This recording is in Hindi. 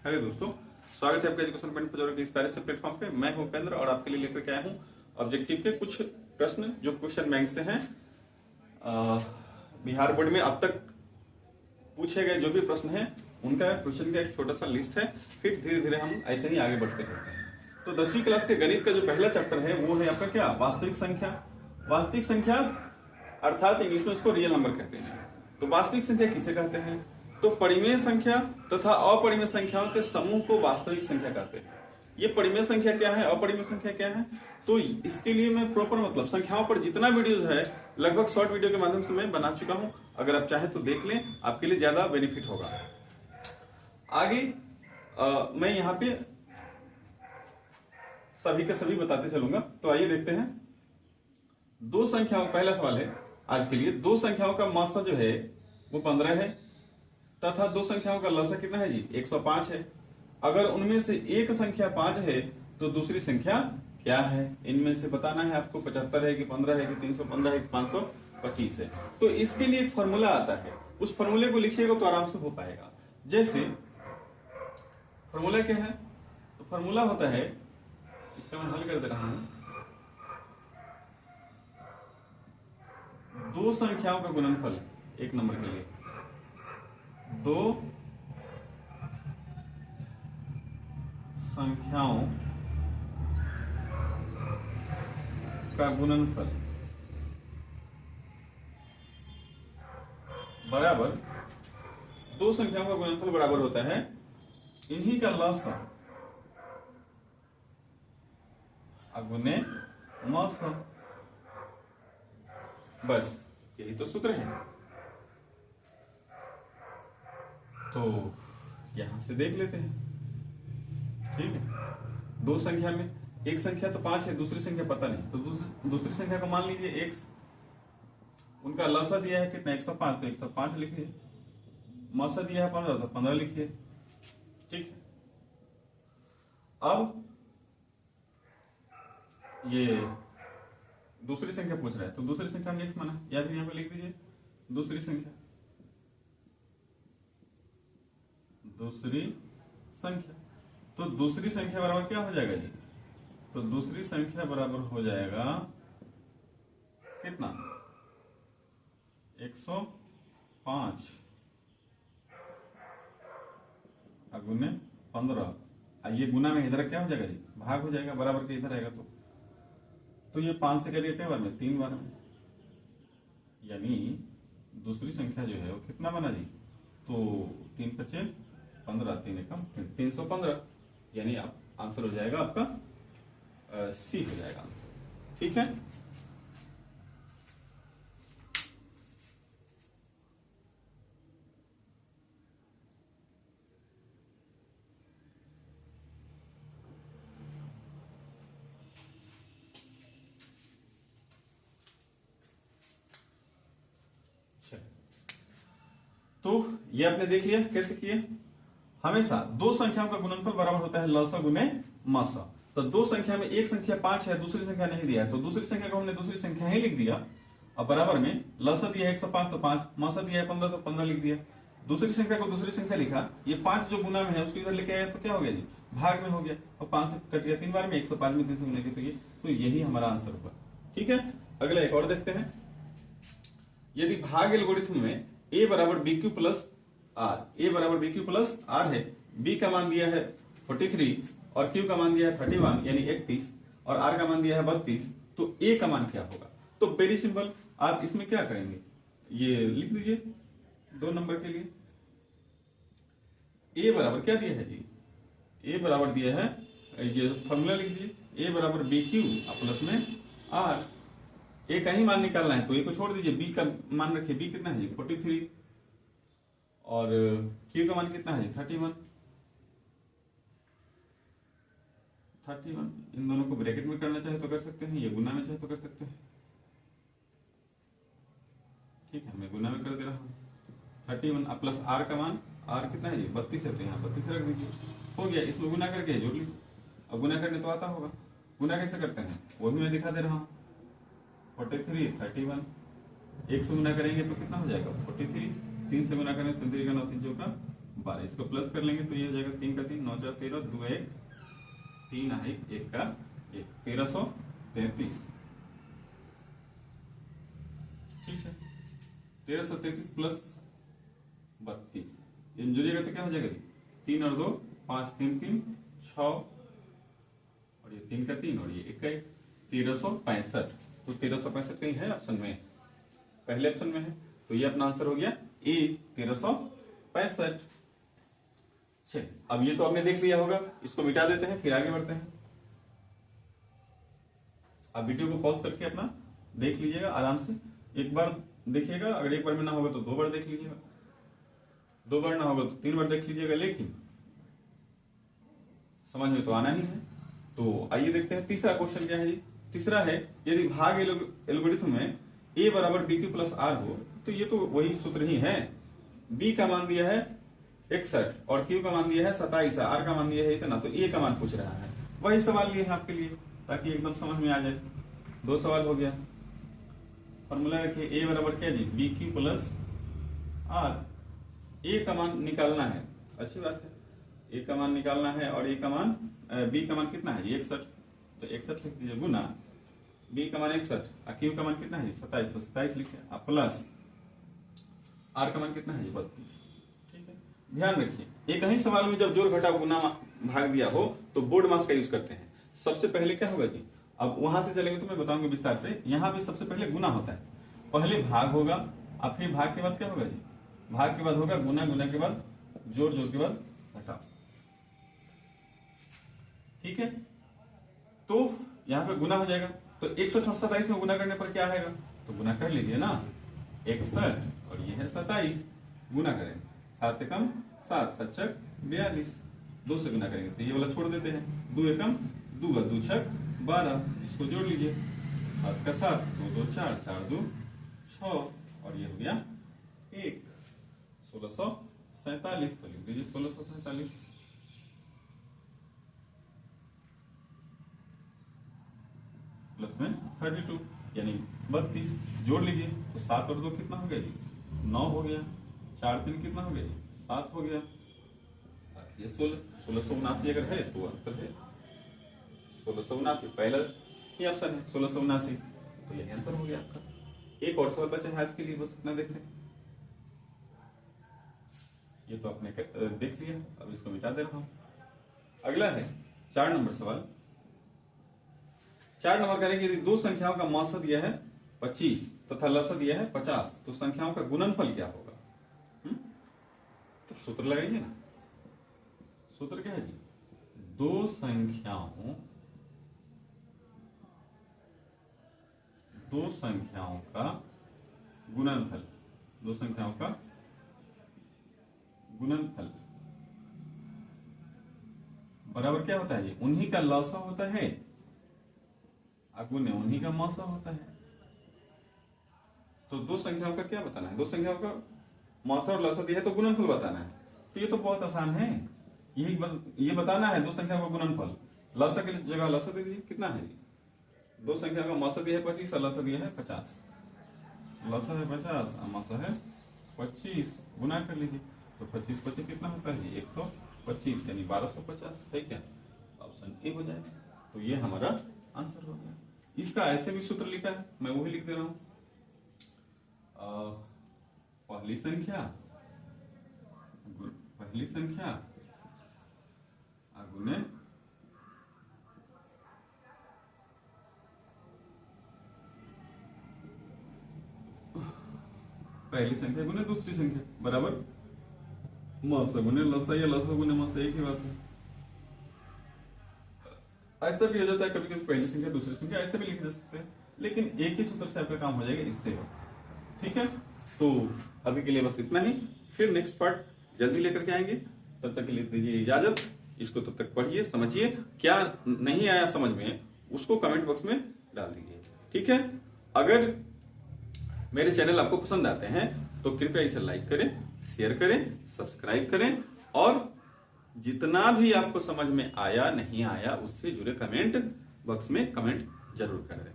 हेलो दोस्तों, स्वागत है आपका एजुकेशन पॉइंट पर के इस प्यारे से प्लेटफॉर्म पे। मैं हूं उपेंद्र और आपके लिए लेकर के आया हूं ऑब्जेक्टिव के कुछ प्रश्न जो क्वेश्चन बैंक से हैं। बिहार बोर्ड में अब तक पूछे गए जो भी प्रश्न हैं उनका क्वेश्चन का एक छोटा सा लिस्ट है। फिर धीरे धीरे हम ऐसे ही आगे बढ़ते हैं। तो 10वीं क्लास के गणित का जो पहला चैप्टर है वो है आपका क्या, वास्तविक संख्या। वास्तविक संख्या अर्थात इंग्लिश में इसको रियल नंबर कहते हैं। तो वास्तविक संख्या किसे कहते हैं? तो परिमेय संख्या तथा अपरिमेय संख्याओं के समूह को वास्तविक संख्या कहते हैं। ये परिमेय संख्या क्या है, अपरिमेय संख्या क्या है? तो इसके लिए मैं प्रॉपर मतलब संख्याओं पर जितना वीडियोस है लगभग शॉर्ट वीडियो के माध्यम से मैं बना चुका हूं। अगर आप चाहें तो देख लें, आपके लिए ज्यादा बेनिफिट होगा। आगे मैं यहाँ पे सभी का सभी बताते चलूंगा। तो आइए देखते हैं। दो संख्याओं, पहला सवाल है आज के लिए, दो संख्याओं का मासा जो है वो 15 है तथा दो संख्याओं का लसा कितना है जी, 105 है। अगर उनमें से एक संख्या 5 है तो दूसरी संख्या क्या है? इनमें से बताना है आपको, 75 है कि 15 है कि 315 है कि 525 है। तो इसके लिए एक फॉर्मूला आता है, उस फॉर्मूले को लिखिएगा तो आराम से हो पाएगा। जैसे फॉर्मूला क्या है? तो फॉर्मूला होता है, इसका मैं हल कर दे रहा हूं। दो संख्याओं का गुणनफल एक नंबर के लिए, दो संख्याओं का गुणनफल बराबर, दो संख्याओं का गुणनफल बराबर होता है इन्हीं का लसा गुने मसा। बस यही तो सूत्र है। तो यहां से देख लेते हैं, ठीक है। दो संख्या में एक संख्या तो 5 है, दूसरी संख्या पता नहीं, तो दूसरी संख्या को मान लीजिए x। उनका लसा दिया है कितना, 105, तो 105 लिखिए। मसा दिया है 15, तो 15 लिखिए, ठीक है। अब ये दूसरी संख्या पूछ रहा है, तो दूसरी संख्या हमने x माना, या फिर यहां पे लिख दीजिए दूसरी संख्या। दूसरी संख्या, तो दूसरी संख्या बराबर क्या हो जाएगा जी? तो दूसरी संख्या बराबर हो जाएगा कितना, 105 गुने 15। ये गुना में इधर क्या हो जाएगा जी, भाग हो जाएगा, बराबर के इधर आएगा। तो ये 5 से करिए कई बार में, 3 बार में, यानी दूसरी संख्या जो है वो कितना बना जी? तो 3 × 5 = 15, 3 एकम 315, यानी आप आंसर हो जाएगा आपका सी हो जाएगा आंसर, ठीक है। तो ये आपने देख लिया कैसे किए। हमेशा दो संख्याओं का गुणनफल बराबर होता है लसा गुने मसा। तो दो संख्या में एक संख्या 5 है, दूसरी संख्या नहीं दिया है, तो दूसरी संख्या को हमने दूसरी संख्या ही लिख दिया। अब बराबर में लसा दिया है 105 तो 5, मसा दिया है 15 तो 15 लिख दिया। दूसरी संख्या को दूसरी संख्या लिखा, ये 5 जो गुना में है उसको इधर लेके आया तो क्या हो गया जी, भाग में हो गया, और 5 से कट गया 3 बार में, 105 में 3 से मिलेगी, तो यही हमारा आंसर होगा, ठीक है। अगला एक और देखते हैं। यदि भाग एल्गोरिथम में a बराबर BQ प्लस R, a बराबर BQ प्लस R है, b का मान दिया है 43 और q का मान दिया है 31 यानी 31 और r का मान दिया है 32, तो a का मान क्या होगा? तो वेरी सिंपल, आप इसमें क्या करेंगे, ये लिख दीजिए 2 नंबर के लिए। a बराबर क्या दिया है जी, a बराबर दिया है, ये फॉर्मूला लिख दीजिए, a बराबर BQ प्लस में R। ए का ही मान निकालना है तो ए को छोड़ दीजिए, बी का मान रखिए, बी कितना है जी 43 और क्यू का मान कितना है जी 31। इन दोनों को ब्रैकेट में करना चाहे तो कर सकते हैं, ये गुना में चाहे तो कर सकते हैं, ठीक है। मैं गुना में कर दे रहा हूँ 31 प्लस आर का मान, आर कितना है जी 32 है, तो यहाँ 32 रख दीजिए, हो गया। इसमें गुना करके जोड़ लीजिए। अब गुना करने तो आता होगा, गुना कैसे करते हैं वो भी मैं दिखा दे रहा हूँ। 43 31, 1 से गुना करेंगे तो कितना हो जाएगा 43, 3 से गुना करें तो 3 का 9 3 चौका 12। इसको प्लस कर लेंगे तो ये हो जाएगा 3 का 3, 9 4 13, 2 1 3 1 1 का 1, 1333। ठीक है, 1333 प्लस 32, ये जोड़िएगा तो क्या हो जाएगा? 3 और 2 5, 3 3 6, और ये 3 का 3 और ये 1 का 1, 1365। तो 1365 कहीं है ऑप्शन में? पहले ऑप्शन में है, तो ये अपना आंसर हो गया ए 1365। चलिए, अब ये तो आपने देख लिया होगा, इसको मिटा देते हैं, फिर आगे बढ़ते हैं। आप वीडियो को पॉज करके अपना देख लीजिएगा आराम से, एक बार देखिएगा, अगर एक बार में ना होगा तो 2 बार देख लीजिएगा, 2 बार ना होगा तो 3 बार देख लीजिएगा, लेकिन समझ में तो आना ही है। तो आइए देखते हैं तीसरा क्वेश्चन क्या है जी। तीसरा है, यदि भाग एल्गोरिथम में a बराबर bq प्लस r हो, तो ये तो वही सूत्र ही है। b का मान दिया है 61 और q का मान दिया है 27, r का मान दिया है इतना, तो a का मान पूछ रहा है। वही सवाल लिए है आपके लिए, ताकि एकदम समझ में आ जाए। 2 सवाल हो गया। फॉर्मूला रखिए, a बराबर क्या जी, bq प्लस r। a का मान निकालना है, अच्छी बात है, a का मान निकालना है, और a का मान b का मान कितना है 61, तो 61 लिख दीजिए, गुना b का मान 61 और q का मान कितना है 27, तो 27 लिखे, प्लस r का मान कितना है 32। ठीक है, ध्यान रखिए, एक ही सवाल में जब जोड़ घटाव गुना भाग दिया हो तो बोर्ड मास का यूज करते हैं। सबसे पहले क्या होगा जी, अब वहां से चलेंगे तो मैं बताऊंगा विस्तार से। यहाँ भी सबसे पहले गुना होता है, पहले भाग होगा, और फिर भाग के बाद क्या होगा जी, भाग के बाद होगा गुना, गुना के बाद जोड़, जोड़ के बाद घटाव। ठीक है, तो यहाँ पे गुना हो जाएगा, तो 61 और 27 में गुना करने पर क्या आएगा, तो गुना कर लीजिए ना, 61 और ये है 27, गुना करेंगे, 7 एकम 7, 7 छक 42, 2 से गुना करेंगे तो ये वाला छोड़ देते हैं, 2 एकम 2 2 छक 12, इसको जोड़ लीजिए, 7 का 7, 2 2 4, 4 2 6, और ये हो गया 1, 1647, तो लिख दीजिए 1647 प्लस में 32 यानी 32, जोड़ लीजिए, तो 7 और 2 कितना हो गया जी, 9 हो गया, 4 3 कितना हो गया, 7 हो गया, ये 1679 अगर है तो आंसर है 1679, पहला ही ऑप्शन है 1679, तो यही आंसर हो गया आपका। एक और सवाल बचा है आज के लिए, बस इतना देख लें। ये तो आपने देख लिया, अब इसको मिटा दे रहा हूं। अगला है 4 नंबर सवाल। 4 नंबर करेंगे, यदि 2 संख्याओं का मौसा दिया है 25 तथा लसा दिया है 50, तो संख्याओं का गुणनफल क्या होगा? तो सूत्र लगाइए ना, सूत्र क्या है जी, 2 संख्याओं का गुणनफल, 2 संख्याओं का गुणनफल बराबर क्या होता है जी, उन्हीं का लसा होता है, गुणे उन्हीं का मौसा होता है। तो 2 संख्याओं का क्या बताना है, 2 संख्याओं का मौसा और लसा दिया है तो गुणनफल बताना है। तो ये तो बहुत आसान है, ये बताना है 2 संख्याओं का गुणनफल। लसा की जगह लसा दे दीजिए, कितना है 2 संख्या का मौसा दिया है 25 और लसा दिया है 50, लसा है 50 और मौसा है 25, गुना कर लीजिए, तो 25 25 कितना होता है 125, यानी 1250 है क्या, ऑप्शन ए हो जाएगा। तो ये हमारा आंसर हो गया। इसका ऐसे भी सूत्र लिखा है, मैं वही लिख दे रहा हूं, पहली संख्या गुने पहली संख्या गुने दूसरी संख्या बराबर मौसा गुने लसा या लसा गुने मौसा, एक ही बात है। ऐसा भी हो जाता है कभी कभी, पहली संख्या दूसरी संख्या ऐसे भी लिखे जा सकते हैं, लेकिन एक ही सूत्र से आपका काम हो जाएगा, इससे हो। ठीक है, तो अभी के लिए बस इतना ही, फिर नेक्स्ट पार्ट जल्दी लेकर के आएंगे। तब तक के लिए दीजिए इजाजत। इसको तब तक पढ़िए, समझिए, क्या नहीं आया समझ में उसको कमेंट बॉक्स में डाल दीजिए। ठीक है, अगर मेरे चैनल आपको पसंद आते हैं तो कृपया इसे लाइक करें, शेयर करें, सब्सक्राइब करें, और जितना भी आपको समझ में आया नहीं आया उससे जुड़े कमेंट बॉक्स में कमेंट जरूर करें।